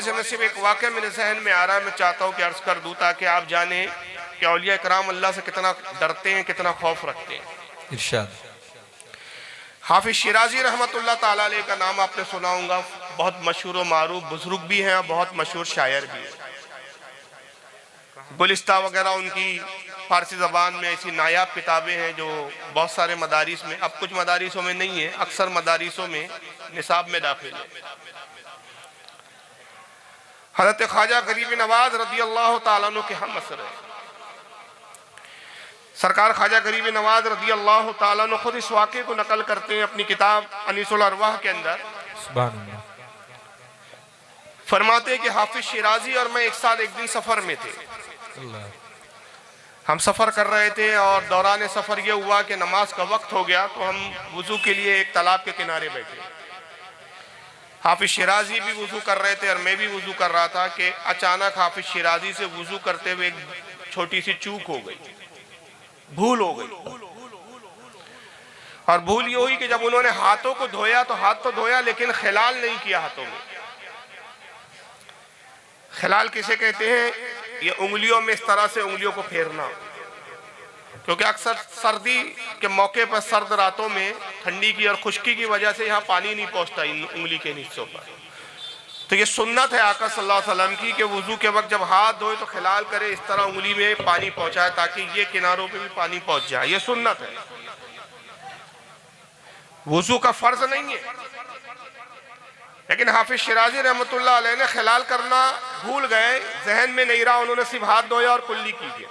سے میں صرف ایک واقعہ میرے ذہن میں آ رہا ہے، میں چاہتا ہوں کہ عرض کر دوں تاکہ آپ جانیں کہ اولیاء کرام اللہ سے کتنا ڈرتے ہیں، کتنا خوف رکھتے ہیں۔ ارشاد۔ حافظ شیرازی رحمت اللہ تعالیٰ علیہ کا نام آپ نے سنا ہوگا، بہت مشہور و معروف بزرگ بھی ہیں اور بہت مشہور شاعر بھی ہیں۔ گلستہ وغیرہ ان کی فارسی زبان میں ایسی نایاب کتابیں ہیں جو بہت سارے مدارس میں، اب کچھ مدارسوں میں نہیں ہے، اکثر مدارسوں میں نصاب میں داخل ہے۔ حضرت خواجہ غریب نواز رضی اللہ تعالیٰ عنہ کے ہم عصر ہیں۔ سرکار خواجہ غریب نواز رضی اللہ تعالیٰ عنہ خود اس واقعے کو نقل کرتے ہیں اپنی کتاب انیس الارواح کے اندر۔ سبحان اللہ۔ فرماتے ہیں کہ حافظ شیرازی اور میں ایک ساتھ ایک دن سفر میں تھے۔ ہم سفر کر رہے تھے اور دوران سفر یہ ہوا کہ نماز کا وقت ہو گیا تو ہم وضو کے لیے ایک تالاب کے کنارے بیٹھے۔ حافظ شیرازی بھی وضو کر رہے تھے اور میں بھی وضو کر رہا تھا کہ اچانک حافظ شیرازی سے وضو کرتے ہوئے ایک چھوٹی سی چوک ہو گئی، بھول ہو گئی۔ اور بھول یہ ہوئی کہ جب انہوں نے ہاتھوں کو دھویا تو ہاتھ تو دھویا لیکن خلال نہیں کیا ہاتھوں میں۔ خلال کسے کہتے ہیں؟ یہ انگلیوں میں اس طرح سے انگلیوں کو پھیرنا، کیونکہ اکثر سردی کے موقع پر سرد راتوں میں ٹھنڈی کی اور خشکی کی وجہ سے یہاں پانی نہیں پہنچتا ان انگلی کے حصوں پر، تو یہ سنت ہے آقا صلی اللہ علیہ وسلم کی کہ وضو کے وقت جب ہاتھ دھوئے تو خلال کرے، اس طرح انگلی میں پانی پہنچائے تاکہ یہ کناروں پہ بھی پانی پہنچ جائے، یہ سنت ہے، وضو کا فرض نہیں ہے۔ لیکن حافظ شیرازی رحمت اللہ علیہ نے خلال کرنا بھول گئے، ذہن میں نہیں رہا، انہوں نے صرف ہاتھ دھویا اور کلی کیجئے۔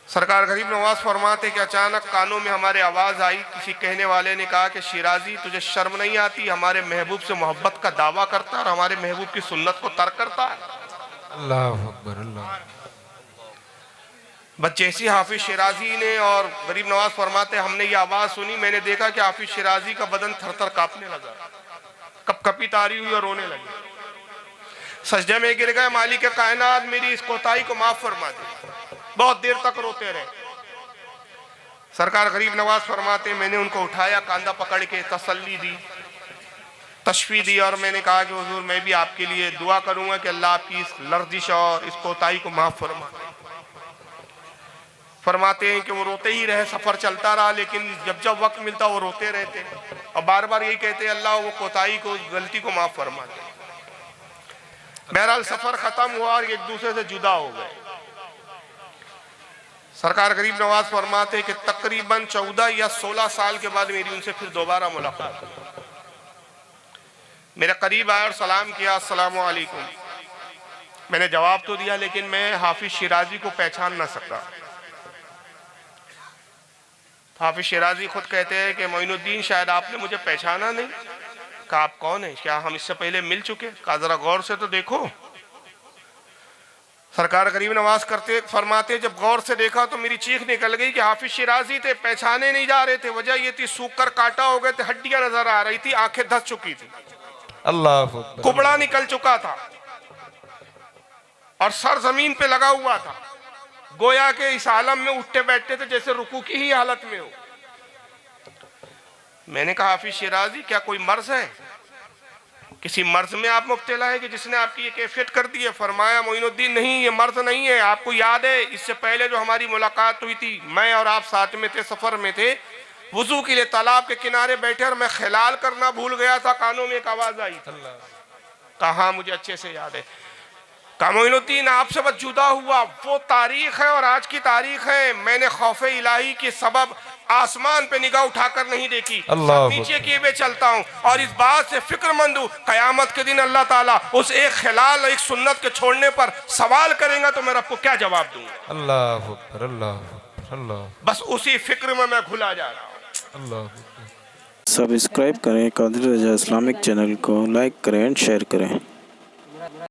سرکار غریب نواز فرماتے کہ اچانک کانوں میں ہمارے آواز آئی، کسی کہنے والے نے کہا کہ شیرازی تجھے شرم نہیں آتی، ہمارے محبوب سے محبت کا دعویٰ کرتا اور ہمارے محبوب کی سنت کو ترک کرتا ہے۔ اللہ اکبر اللہ۔ بس جیسی حافظ شیرازی نے اور غریب نواز فرماتے ہم نے یہ آواز سنی، میں نے دیکھا کہ حافظ شیرازی کا بدن تھر تھر کانپنے لگا، کپ کپی تاری ہوئی اور رونے لگے، سجدے میں گر گئے، مالک کائنات میری اس کوتاہی کو معاف فرما دے۔ بہت دیر تک روتے رہے۔ سرکار غریب نواز فرماتے میں نے ان کو اٹھایا، کاندھا پکڑ کے تسلی دی، تشفیع دی اور میں نے کہا کہ حضور میں بھی آپ کے لیے دعا کروں گا کہ اللہ آپ کی اس لرزش اور اس کوتاہی کو معاف فرما دے۔ فرماتے ہیں کہ وہ روتے ہی رہے، سفر چلتا رہا، لیکن جب وقت ملتا وہ روتے رہتے اور بار بار یہی کہتے اللہ وہ کوتاہی کو، غلطی کو معاف فرما دے۔ بہرحال سفر ختم ہوا اور ایک دوسرے سے جدا ہو گئے۔ سرکار غریب نواز فرماتے کہ تقریباً 14 یا 16 سال کے بعد میری ان سے پھر دوبارہ ملاقات ہوئی۔ میرے قریب آئے اور سلام کیا، السلام علیکم۔ میں نے جواب تو دیا لیکن میں حافظ شیرازی کو پہچان نہ سکا۔ حافظ شیرازی خود کہتے ہیں کہ معین الدین شاید آپ نے مجھے پہچانا نہیں۔ کہا آپ کون ہیں؟ کیا ہم اس سے پہلے مل چکے؟ کہا ذرا غور سے تو دیکھو۔ سرکار غریب نواز کرتے فرماتے جب غور سے دیکھا تو میری چیخ نکل گئی کہ حافظ شیرازی تھے، پہچانے نہیں جا رہے تھے، وجہ یہ تھی سوکھ کر کاٹا ہو گئے تھے، ہڈیاں نظر آ رہی تھی، آنکھیں دھس چکی تھی، اللہ اکبر، کبڑا نکل چکا تھا اور سر زمین پہ لگا ہوا تھا، گویا کہ اس عالم میں اٹھتے بیٹھتے تھے جیسے رکوع کی ہی حالت میں ہو۔ میں نے کہا حافظ شیرازی کیا کوئی مرض ہے؟ کسی مرض میں آپ مبتلا ہے کہ جس نے آپ کی یہ کیفیت کر دی ہے؟ فرمایا معین الدین نہیں، یہ مرض نہیں ہے، آپ کو یاد ہے اس سے پہلے جو ہماری ملاقات ہوئی تھی میں اور آپ ساتھ میں تھے، سفر میں تھے، وضو کے لیے تالاب کے کنارے بیٹھے اور میں خلال کرنا بھول گیا تھا، کانوں میں ایک آواز آئی تھی۔ کہا ہاں مجھے اچھے سے یاد ہے۔ کہا معین الدین آپ سے بس جدا ہوا، وہ تاریخ ہے اور آج کی تاریخ ہے، میں نے خوف الہی کے سبب آسمان پہ نگاہ اٹھا کر نہیں دیکھی، نیچے کیے ہوئے چلتا ہوں اور اس بات سے فکر مند ہوں قیامت کے دن اللہ تعالیٰ اس ایک خلال ایک سنت کے چھوڑنے پر سوال کریں گا تو میں رب کو کیا جواب دوں گا؟ اللہ اکبر اللہ اکبر اللہ۔ بس اسی فکر میں گھلا جا رہا ہوں۔ اللہ اکبر۔ سبسکرائب کریں قادری رضا اسلامک چینل کو، لائک کریں، شیئر کریں۔